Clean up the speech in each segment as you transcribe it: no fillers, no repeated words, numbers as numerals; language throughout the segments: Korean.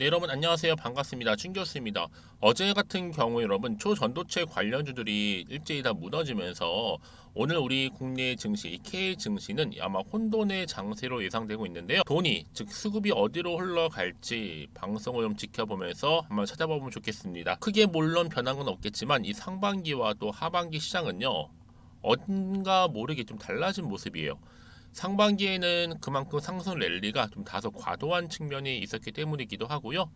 네, 여러분 안녕하세요. 반갑습니다. 춘교수입니다. 어제 같은 경우에 여러분 초전도체 관련주들이 일제히 다 무너지면서 오늘 우리 국내 증시, 이 K 증시는 아마 혼돈의 장세로 예상되고 있는데요. 돈이 즉 수급이 어디로 흘러갈지 방송을 좀 지켜보면서 한번 찾아보면 좋겠습니다. 크게 물론 변한 건 없겠지만 이 상반기와 또 하반기 시장은요. 어딘가 모르게 좀 달라진 모습이에요. 상반기에는 그만큼 상승 랠리가 좀 다소 과도한 측면이 있었기 때문이기도 하고요.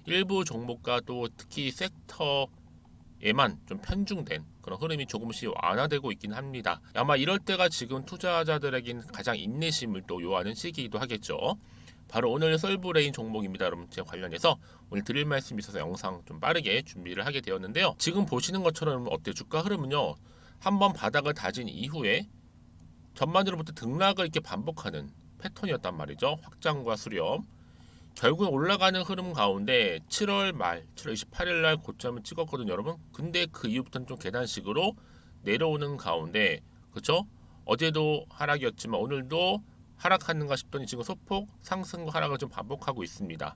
일부 종목과 또 특히 섹터에만 좀 편중된 그런 흐름이 조금씩 완화되고 있긴 합니다. 아마 이럴 때가 지금 투자자들에겐 가장 인내심을 또 요하는 시기이기도 하겠죠. 바로 오늘 솔브레인 종목입니다. 여러분 제 관련해서 오늘 드릴 말씀이 있어서 영상 좀 빠르게 준비를 하게 되었는데요. 지금 보시는 것처럼 어때 주가 흐름은요. 한번 바닥을 다진 이후에 전반적으로부터 등락을 이렇게 반복하는 패턴이었단 말이죠. 확장과 수렴. 결국 올라가는 흐름 가운데 7월 말, 7월 28일 날 고점을 찍었거든요, 여러분. 근데 그 이후부터는 좀 계단식으로 내려오는 가운데, 그쵸? 어제도 하락이었지만 오늘도 하락하는가 싶더니 지금 소폭 상승과 하락을 좀 반복하고 있습니다.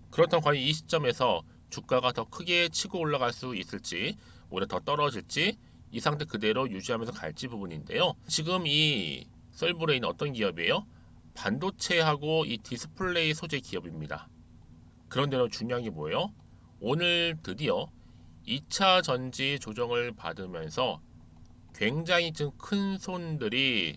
그렇다면 과연 이 시점에서 주가가 더 크게 치고 올라갈 수 있을지, 오히려 더 떨어질지, 이 상태 그대로 유지하면서 갈지 부분인데요. 지금 이 썰브레인은 어떤 기업이에요? 반도체하고 이 디스플레이 소재 기업입니다. 그런데 중요한 게 뭐예요? 오늘 드디어 2차 전지 조정을 받으면서 굉장히 좀 큰 손들이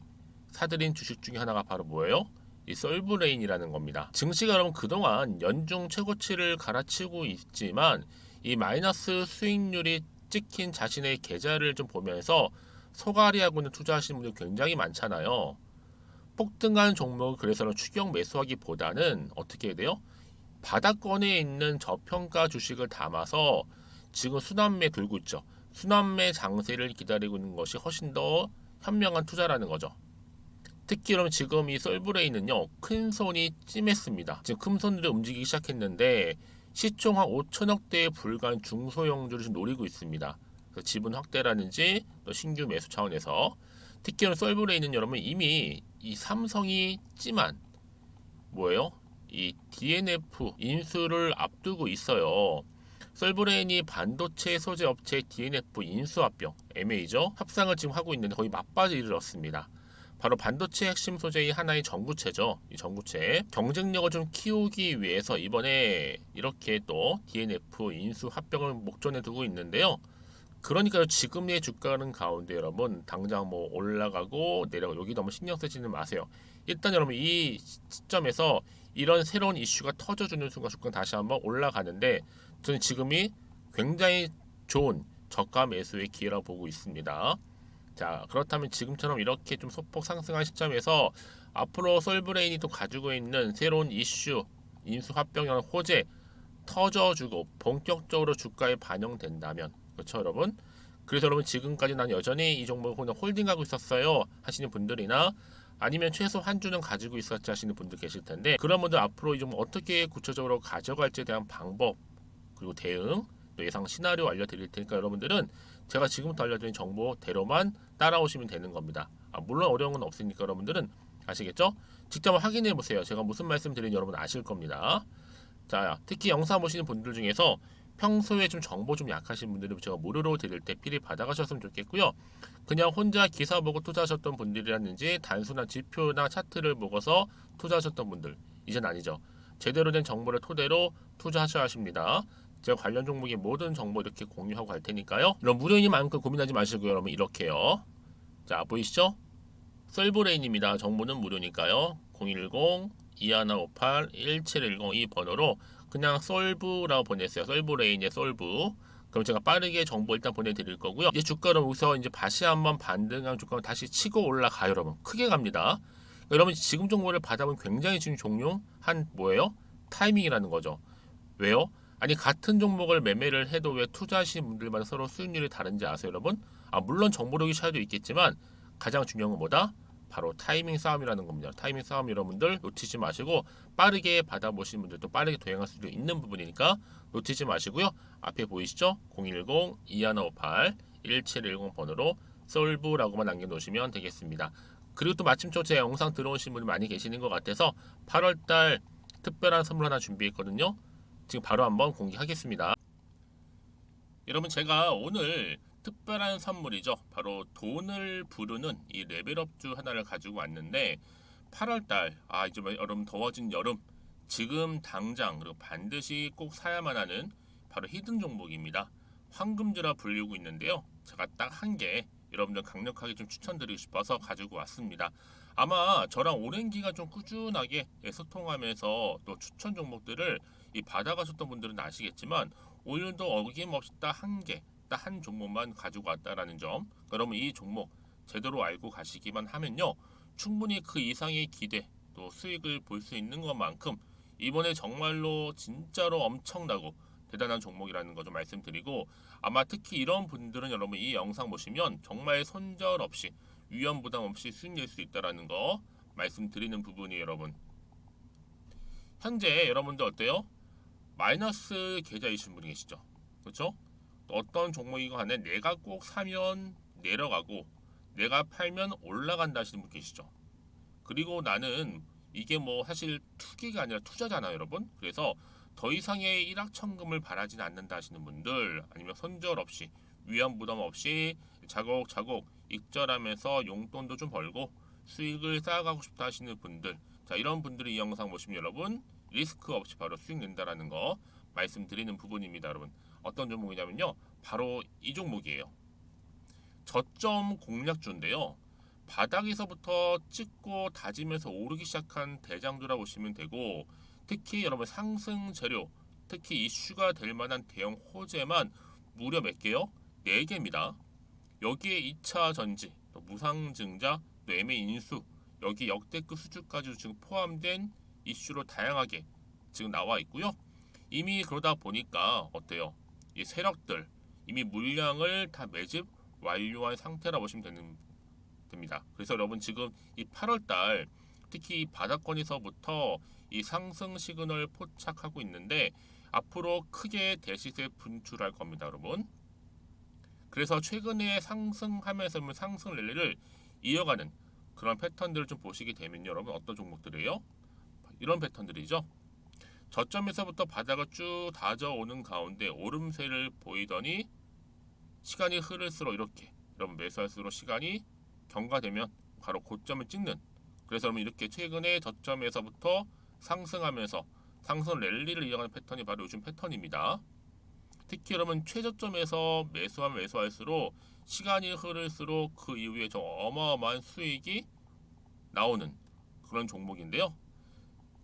사들인 주식 중에 하나가 바로 뭐예요? 이 솔브레인이라는 겁니다. 증시가 여러분 그동안 연중 최고치를 갈아치고 있지만 이 마이너스 수익률이 찍힌 자신의 계좌를 좀 보면서 소가리하고는 투자하시는 분들 굉장히 많잖아요. 폭등한 종목을 그래서는 추격 매수하기보다는 어떻게 해야 돼요? 바닥권에 있는 저평가 주식을 담아서 지금 순환매 들고 있죠. 순환매 장세를 기다리고 있는 것이 훨씬 더 현명한 투자라는 거죠. 특히 그럼 지금 이 솔브레인은요 큰 손이 찜했습니다. 지금 큰 손들이 움직이기 시작했는데 시총 한 5천억대에 불과한 중소형주를 좀 노리고 있습니다. 그래서 지분 확대라든지 또 신규 매수 차원에서 특히 솔브레인은 여러분 이미 이 삼성이 찜한 뭐예요? 이 DNF 인수를 앞두고 있어요. 솔브레인이 반도체 소재 업체 DNF 인수합병 MA죠 협상을 지금 하고 있는데 거의 막바지 이르렀습니다. 바로 반도체 핵심 소재의 하나의 전구체죠. 이 전구체 경쟁력을 좀 키우기 위해서 이번에 이렇게 또 DNF 인수 합병을 목전에 두고 있는데요. 그러니까 지금의 주가는 가운데 여러분 당장 뭐 올라가고 내려가고 여기 너무 신경 쓰지는 마세요. 일단 여러분 이 시점에서 이런 새로운 이슈가 터져주는 순간 주가 다시 한번 올라가는데 저는 지금이 굉장히 좋은 저가 매수의 기회라고 보고 있습니다. 자, 그렇다면 지금처럼 이렇게 좀 소폭 상승한 시점에서 앞으로 솔브레인이 또 가지고 있는 새로운 이슈, 인수 합병형 호재 터져주고 본격적으로 주가에 반영된다면, 그렇죠, 여러분? 그래서 여러분 지금까지 난 여전히 이 종목을 그냥 홀딩하고 있었어요 하시는 분들이나 아니면 최소 한 주는 가지고 있었지 하시는 분들 계실 텐데 그런 분들 앞으로 이 종목 어떻게 구체적으로 가져갈지에 대한 방법 그리고 대응 또 예상 시나리오 알려드릴 테니까 여러분들은 제가 지금부터 알려드린 정보대로만 따라오시면 되는 겁니다. 물론 어려운 건 없으니까 여러분들은 아시겠죠? 직접 확인해 보세요. 제가 무슨 말씀 드리는지 여러분 아실 겁니다. 자, 특히 영상 보시는 분들 중에서 평소에 좀 정보 좀 약하신 분들은 제가 무료로 드릴 때 필히 받아가셨으면 좋겠고요. 그냥 혼자 기사 보고 투자하셨던 분들이라든지 단순한 지표나 차트를 보고서 투자하셨던 분들 이젠 아니죠. 제대로 된 정보를 토대로 투자하셔야 하십니다. 제가 관련 종목의 모든 정보 이렇게 공유하고 갈 테니까요. 이런 무료인 만큼 고민하지 마시고요. 여러분 이렇게요. 자, 보이시죠? 솔브레인입니다. 정보는 무료니까요. 010-2158-1710 이 번호로 그냥 솔브라고 보냈어요. 솔브레인의 솔브. 그럼 제가 빠르게 정보 일단 보내드릴 거고요. 이제 주가로 여기서 이제 다시 한번 반등한 주가가 다시 치고 올라가요, 여러분. 크게 갑니다. 여러분 지금 정보를 받아보면 굉장히 지금 종료한 뭐예요? 타이밍이라는 거죠. 왜요? 아니 같은 종목을 매매를 해도 왜 투자하시는 분들마다 서로 수익률이 다른지 아세요, 여러분? 물론 정보력이 차이도 있겠지만 가장 중요한 건 뭐다? 바로 타이밍 싸움이라는 겁니다. 타이밍 싸움 여러분들 놓치지 마시고 빠르게 받아보시는 분들도 빠르게 도행할 수도 있는 부분이니까 놓치지 마시고요. 앞에 보이시죠? 010-2158-1710 번호로 솔브라고만 남겨놓으시면 되겠습니다. 그리고 또 마침 저 제 영상 들어오신 분이 많이 계시는 것 같아서 8월달 특별한 선물 하나 준비했거든요. 지금 바로 한번 공개하겠습니다. 여러분 제가 오늘 특별한 선물이죠. 바로 돈을 부르는 이 레벨업주 하나를 가지고 왔는데 8월달 이제 여러분 더워진 여름 지금 당장 그리고 반드시 꼭 사야만 하는 바로 히든 종목입니다. 황금주라 불리고 있는데요. 제가 딱 한 개 여러분들 강력하게 좀 추천드리고 싶어서 가지고 왔습니다. 아마 저랑 오랜 기간 좀 꾸준하게 소통하면서 또 추천 종목들을 받아가셨던 분들은 아시겠지만 오늘도 어김없이 딱 한 개, 딱 한 종목만 가지고 왔다라는 점. 그러면 이 종목 제대로 알고 가시기만 하면요. 충분히 그 이상의 기대 또 수익을 볼 수 있는 것만큼 이번에 정말로 진짜로 엄청나고 대단한 종목이라는 거 좀 말씀드리고 아마 특히 이런 분들은 여러분 이 영상 보시면 정말 손절 없이 위험 부담 없이 수익 낼 수 있다라는 거 말씀드리는 부분이 여러분. 현재 여러분들 어때요? 마이너스 계좌이신 분이 계시죠? 그렇죠? 어떤 종목이건 간에 내가 꼭 사면 내려가고 내가 팔면 올라간다 하시는 분 계시죠? 그리고 나는 이게 뭐 사실 투기가 아니라 투자잖아요, 여러분. 그래서 더 이상의 일확천금을 바라진 않는다 하시는 분들, 아니면 손절 없이 위험 부담 없이 차곡차곡 익절하면서 용돈도 좀 벌고 수익을 쌓아가고 싶다 하시는 분들, 자 이런 분들이 이 영상 보시면 여러분 리스크 없이 바로 수익 낸다라는 거 말씀드리는 부분입니다, 여러분. 어떤 종목이냐면요, 바로 이 종목이에요. 저점 공략주인데요. 바닥에서부터 찍고 다지면서 오르기 시작한 대장주라 보시면 되고, 특히 여러분 상승 재료, 특히 이슈가 될 만한 대형 호재만 무려 몇 개요? 4개입니다. 여기에 2차 전지, 또 무상증자, 또 매매 인수, 여기 역대급 수주까지 지금 포함된 이슈로 다양하게 지금 나와 있고요. 이미 그러다 보니까 어때요? 이 세력들 이미 물량을 다 매집 완료한 상태라 보시면 됩니다. 그래서 여러분 지금 이 8월달 특히 이 바닥권에서부터 이 상승 시그널 포착하고 있는데 앞으로 크게 대시세 분출할 겁니다, 여러분. 그래서 최근에 상승하면서 상승 랠리를 이어가는 그런 패턴들을 좀 보시게 되면 여러분 어떤 종목들이에요? 이런 패턴들이죠. 저점에서부터 바닥을 쭉 다져오는 가운데 오름세를 보이더니 시간이 흐를수록 이렇게 여러분 매수할수록 시간이 경과되면 바로 고점을 찍는, 그래서 여러분 이렇게 최근에 저점에서부터 상승하면서 상승 랠리를 이어가는 패턴이 바로 요즘 패턴입니다. 특히 여러분 최저점에서 매수하면 매수할수록 시간이 흐를수록 그 이후에 좀 어마어마한 수익이 나오는 그런 종목인데요.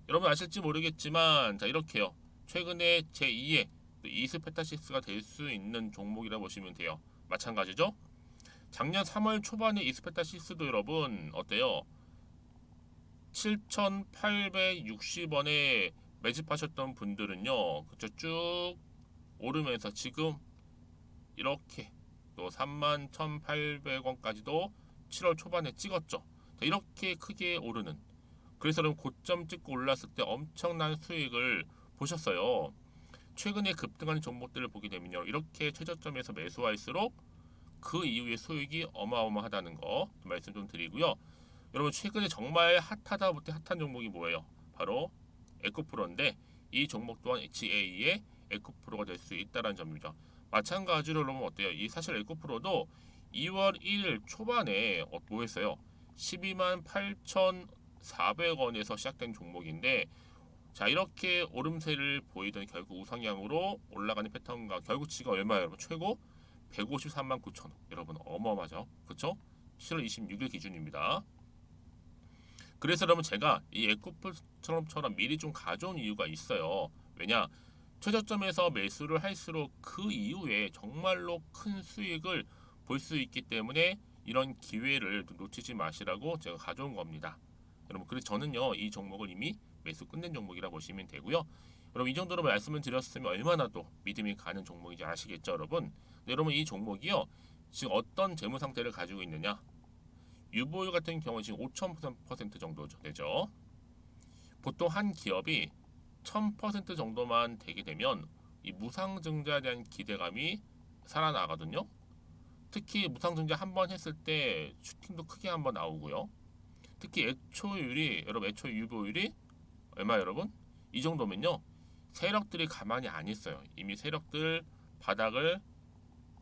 여러분 아실지 모르겠지만 자 이렇게요. 최근에 제2의 이스페타시스가 될 수 있는 종목이라 보시면 돼요. 마찬가지죠. 작년 3월 초반에 이스페타시스도 여러분 어때요? 7,860원에 매집하셨던 분들은요. 그쵸 쭉 오르면서 지금 이렇게 또 31,800원까지도 7월 초반에 찍었죠. 자, 이렇게 크게 오르는, 그래서 여러분 고점 찍고 올랐을 때 엄청난 수익을 보셨어요. 최근에 급등하는 종목들을 보게 되면요, 이렇게 최저점에서 매수할수록 그 이후에 수익이 어마어마하다는 거 말씀 좀 드리고요. 여러분 최근에 정말 핫하다 못해 핫한 종목이 뭐예요? 바로 에코프로인데 이 종목 또한 HA의 에코프로가 될 수 있다는 점입니다. 마찬가지로 여러분 어때요? 이 사실 에코프로도 2월 1일 초반에 뭐 했어요? 12만 8,400원에서 시작된 종목인데 자 이렇게 오름세를 보이던 결국 우상향으로 올라가는 패턴과 결국 지금 얼마예요, 여러분? 최고 153만 9천 원. 여러분 어마어마하죠, 그렇죠? 7월 26일 기준입니다. 그래서 여러분 제가 이 에코프처럼 미리 좀 가져온 이유가 있어요. 왜냐? 최저점에서 매수를 할수록 그 이후에 정말로 큰 수익을 볼 수 있기 때문에 이런 기회를 놓치지 마시라고 제가 가져온 겁니다. 여러분 그래서 저는요 이 종목을 이미 매수 끝낸 종목이라 보시면 되고요. 여러분 이 정도로 말씀을 드렸으면 얼마나 또 믿음이 가는 종목인지 아시겠죠, 여러분? 여러분 이 종목이요 지금 어떤 재무 상태를 가지고 있느냐? 유보율 같은 경우 지금 5,000% 정도 되죠. 보통 한 기업이 1,000% 정도만 되게 되면 이 무상증자에 대한 기대감이 살아나거든요. 특히 무상증자 한 번 했을 때 슈팅도 크게 한번 나오고요. 특히 애초율이 여러분 애초 유보율이 얼마 여러분? 이 정도면요 세력들이 가만히 안 있어요. 이미 세력들 바닥을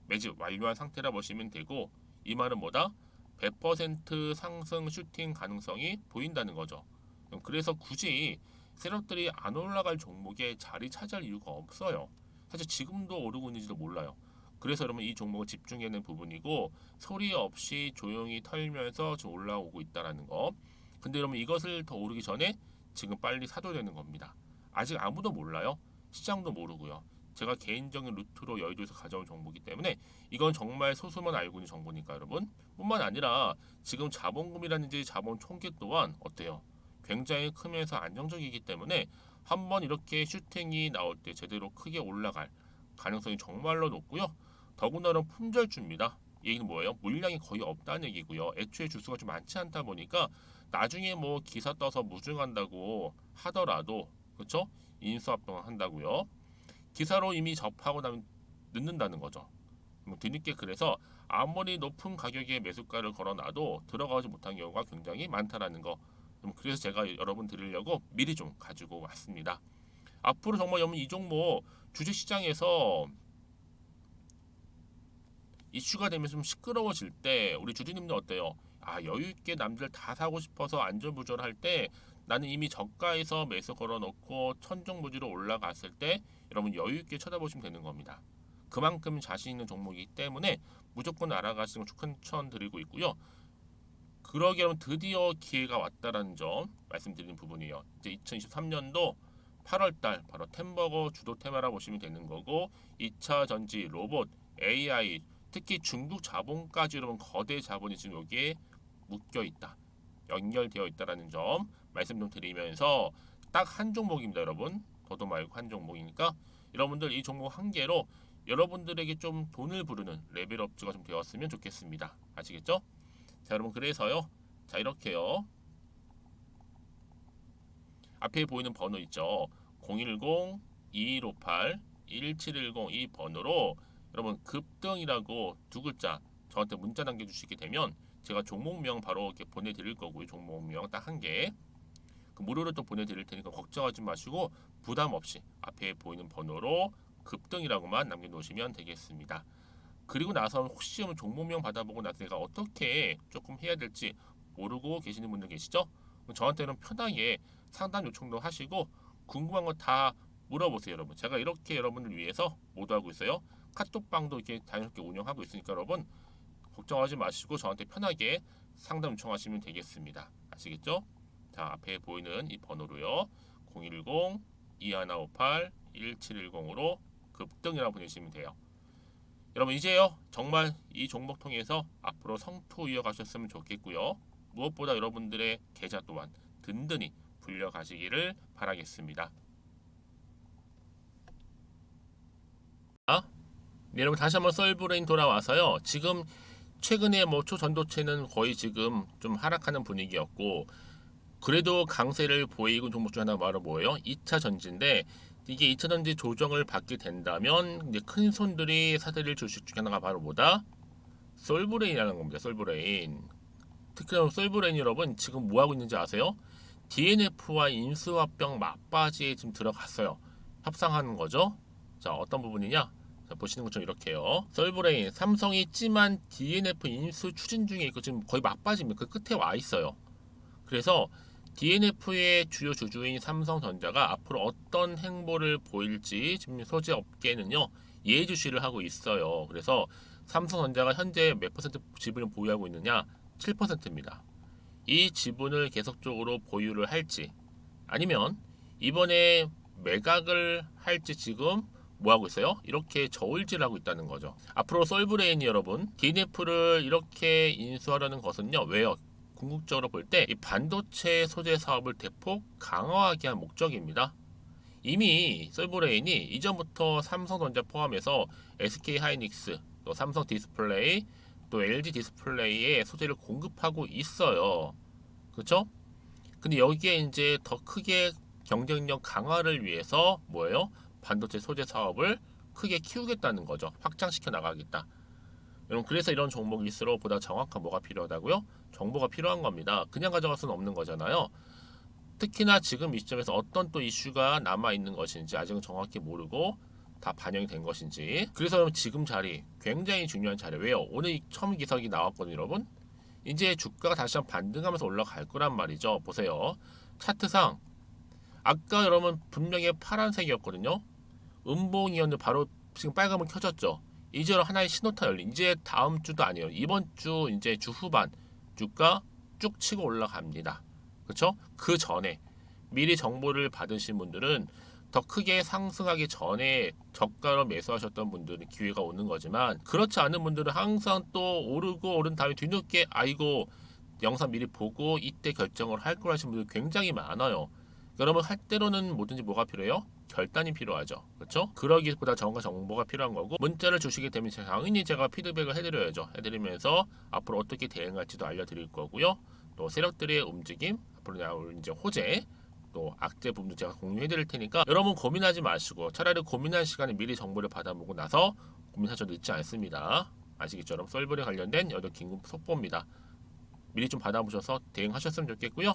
매집 완료한 상태라 보시면 되고, 이 말은 뭐다? 100% 상승 슈팅 가능성이 보인다는 거죠. 그래서 굳이 세력들이 안 올라갈 종목에 자리 차지할 이유가 없어요. 사실 지금도 오르고 있는지도 몰라요. 그래서 여러분 이 종목을 집중해야 하는 부분이고, 소리 없이 조용히 털면서 좀 올라오고 있다는 거. 근데 여러분 이것을 더 오르기 전에 지금 빨리 사도 되는 겁니다. 아직 아무도 몰라요. 시장도 모르고요. 제가 개인적인 루트로 여의도에서 가져온 정보이기 때문에 이건 정말 소수만 알고 있는 정보니까 여러분. 뿐만 아니라 지금 자본금이라든지 자본 총계 또한 어때요? 굉장히 크면서 안정적이기 때문에 한번 이렇게 슈팅이 나올 때 제대로 크게 올라갈 가능성이 정말로 높고요. 더군다나 품절주입니다. 이 얘기는 뭐예요? 물량이 거의 없다는 얘기고요. 애초에 주수가 좀 많지 않다 보니까 나중에 뭐 기사 떠서 무증한다고 하더라도 그렇죠? 인수합병을 한다고요. 기사로 이미 접하고 나면 늦는다는 거죠. 뒤늦게 그래서 아무리 높은 가격에 매수가를 걸어놔도 들어가지 못한 경우가 굉장히 많다라는 거. 그래서 제가 여러분 드리려고 미리 좀 가지고 왔습니다. 앞으로 정말 여러분 이 종목 주식시장에서 이슈가 되면서 좀 시끄러워질 때 우리 주주님들 어때요? 아, 여유 있게 남들 다 사고 싶어서 안절부절할 때 나는 이미 저가에서 매수 걸어놓고 천정부지로 올라갔을 때 여러분 여유 있게 쳐다보시면 되는 겁니다. 그만큼 자신 있는 종목이기 때문에 무조건 알아가시는 걸 추천드리고 있고요. 그러기 여러분 드디어 기회가 왔다라는 점 말씀드리는 부분이에요. 이제 2023년도 8월달 바로 템버거 주도 테마라 보시면 되는 거고 2차 전지, 로봇, AI 특히 중국 자본까지 여러분 거대 자본이 지금 여기에 묶여 있다. 연결되어 있다라는 점 말씀 좀 드리면서 딱 한 종목입니다, 여러분. 더도 말고 한 종목이니까 여러분들 이 종목 한 개로 여러분들에게 좀 돈을 부르는 레벨업주가 좀 되었으면 좋겠습니다. 아시겠죠? 자, 여러분 그래서요. 자, 이렇게요. 앞에 보이는 번호 있죠. 010-2158-1710 이 번호로 여러분 급등이라고 두 글자 저한테 문자 남겨주시게 되면 제가 종목명 바로 이렇게 보내드릴 거고요. 종목명 딱 한 개. 그 무료로 또 보내드릴 테니까 걱정하지 마시고 부담 없이 앞에 보이는 번호로 급등이라고만 남겨놓으시면 되겠습니다. 그리고 나서 혹시 종목명 받아보고 나서 내가 어떻게 조금 해야 될지 모르고 계시는 분들 계시죠? 저한테는 편하게 상담 요청도 하시고 궁금한 거 다 물어보세요, 여러분. 제가 이렇게 여러분을 위해서 모두하고 있어요. 카톡방도 이렇게 자연스럽게 운영하고 있으니까 여러분 걱정하지 마시고 저한테 편하게 상담 요청하시면 되겠습니다. 아시겠죠? 자, 앞에 보이는 이 번호로요. 010-2158-1710으로 급등이라고 보내시면 돼요. 여러분 이제요 정말 이 종목 통해서 앞으로 성투 이어가셨으면 좋겠고요. 무엇보다 여러분들의 계좌 또한 든든히 불려가시기를 바라겠습니다. 네, 여러분 다시 한번 썰브레인 돌아와서요. 지금 최근에 뭐 초전도체는 거의 지금 좀 하락하는 분위기였고 그래도 강세를 보이고 종목 중 하나가 바로 뭐예요? 2차 전지인데 이게 2차 전지 조정을 받게 된다면 이제 큰 손들이 사들일 주식 중 하나가 바로 뭐다? 솔브레인이라는 겁니다. 솔브레인. 특히 솔브레인 여러분 지금 뭐 하고 있는지 아세요? DNF와 인수합병 막바지에 지금 들어갔어요. 협상하는 거죠. 자, 어떤 부분이냐? 자, 보시는 것처럼 이렇게요. 솔브레인 삼성이 찜한 DNF 인수 추진 중에 있고 지금 거의 막바지입니다. 그 끝에 와 있어요. 그래서 DNF의 주요 주주인 삼성전자가 앞으로 어떤 행보를 보일지 지금 소재 업계는요 예주시를 하고 있어요. 그래서 삼성전자가 현재 몇 퍼센트 지분을 보유하고 있느냐? 7%입니다. 이 지분을 계속적으로 보유를 할지 아니면 이번에 매각을 할지 지금 뭐 하고 있어요? 이렇게 저울질하고 있다는 거죠. 앞으로 솔브레인이 여러분 DNF를 이렇게 인수하려는 것은요 왜요? 궁극적으로 볼 때 이 반도체 소재 사업을 대폭 강화하기 위한 목적입니다. 이미 솔브레인이 이전부터 삼성전자 포함해서 SK 하이닉스, 또 삼성 디스플레이, 또 LG 디스플레이에 소재를 공급하고 있어요. 그렇죠? 근데 여기에 이제 더 크게 경쟁력 강화를 위해서 뭐예요? 반도체 소재 사업을 크게 키우겠다는 거죠. 확장시켜 나가겠다. 여러분 그래서 이런 종목일수록 보다 정확한 뭐가 필요하다고요? 정보가 필요한 겁니다. 그냥 가져갈 수는 없는 거잖아요. 특히나 지금 이 시점에서 어떤 또 이슈가 남아 있는 것인지 아직은 정확히 모르고 다 반영이 된 것인지. 그래서 여러분 지금 자리 굉장히 중요한 자리. 왜요? 오늘 처음 기사가 나왔거든요, 여러분. 이제 주가가 다시 한번 반등하면서 올라갈 거란 말이죠. 보세요. 차트상 아까 여러분 분명히 파란색이었거든요. 음봉이었는데 바로 지금 빨간불 켜졌죠. 이제 하나의 신호탄 열린. 이제 다음 주도 아니에요. 이번 주 이제 주 후반 주가 쭉 치고 올라갑니다. 그렇죠? 그 전에 미리 정보를 받으신 분들은 더 크게 상승하기 전에 저가로 매수하셨던 분들은 기회가 오는 거지만, 그렇지 않은 분들은 항상 또 오르고 오른 다음에 뒤늦게 아이고 영상 미리 보고 이때 결정을 할 걸 하시는 분들 굉장히 많아요. 여러분 할 때로는 뭐든지 뭐가 필요해요? 결단이 필요하죠. 그렇죠? 그러기보다 정보가 필요한 거고, 문자를 주시게 되면 당연히 제가 피드백을 해드려야죠. 해드리면서 앞으로 어떻게 대응할지도 알려드릴 거고요. 또 세력들의 움직임, 앞으로 나올 이제 호재, 또 악재 부분도 제가 공유해 드릴 테니까 여러분 고민하지 마시고 차라리 고민할 시간에 미리 정보를 받아보고 나서 고민하셔도 늦지 않습니다. 아시겠죠? 여러분 썰물에 관련된 여덟 긴급 속보입니다. 미리 좀 받아보셔서 대응하셨으면 좋겠고요.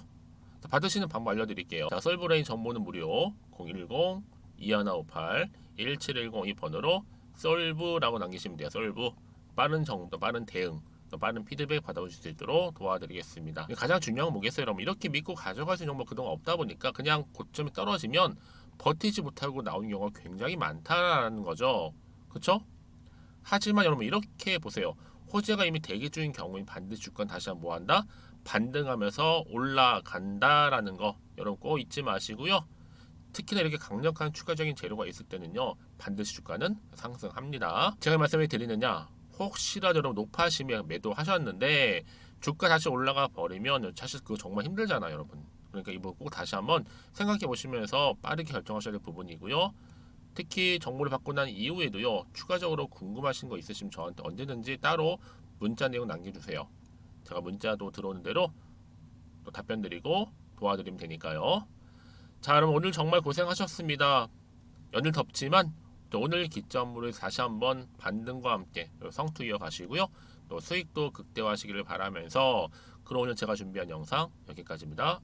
받으시는 방법 알려드릴게요. 자, 썰브레인 정보는 무료 010-2158-1710 이 번호로 썰브라고 남기시면 돼요. 썰브. 빠른 정보, 빠른 대응, 빠른 피드백 받아보실 수 있도록 도와드리겠습니다. 가장 중요한 건 뭐겠어요, 여러분? 이렇게 믿고 가져갈 수 있는 정보 그동안 없다 보니까 그냥 고점이 떨어지면 버티지 못하고 나오는 경우가 굉장히 많다는 거죠. 그렇죠? 하지만 여러분 이렇게 보세요. 호재가 이미 대기 중인 경우엔 반드시 주가는 다시 한번 뭐한다? 반등하면서 올라간다라는 거 여러분 꼭 잊지 마시고요. 특히나 이렇게 강력한 추가적인 재료가 있을 때는요, 반드시 주가는 상승합니다. 제가 말씀을 드리느냐, 혹시라도 여러분 높아시면 매도하셨는데 주가 다시 올라가 버리면 사실 그거 정말 힘들잖아요, 여러분. 그러니까 이거 꼭 다시 한번 생각해 보시면서 빠르게 결정하셔야 될 부분이고요. 특히 정보를 받고 난 이후에도요, 추가적으로 궁금하신 거 있으시면 저한테 언제든지 따로 문자 내용 남겨주세요. 제가 문자도 들어오는 대로 또 답변 드리고 도와드리면 되니까요. 자, 여러분 오늘 정말 고생하셨습니다. 연일 덥지만 또 오늘 기점으로 다시 한번 반등과 함께 성투 이어가시고요. 또 수익도 극대화하시기를 바라면서, 그럼 오늘 제가 준비한 영상 여기까지입니다.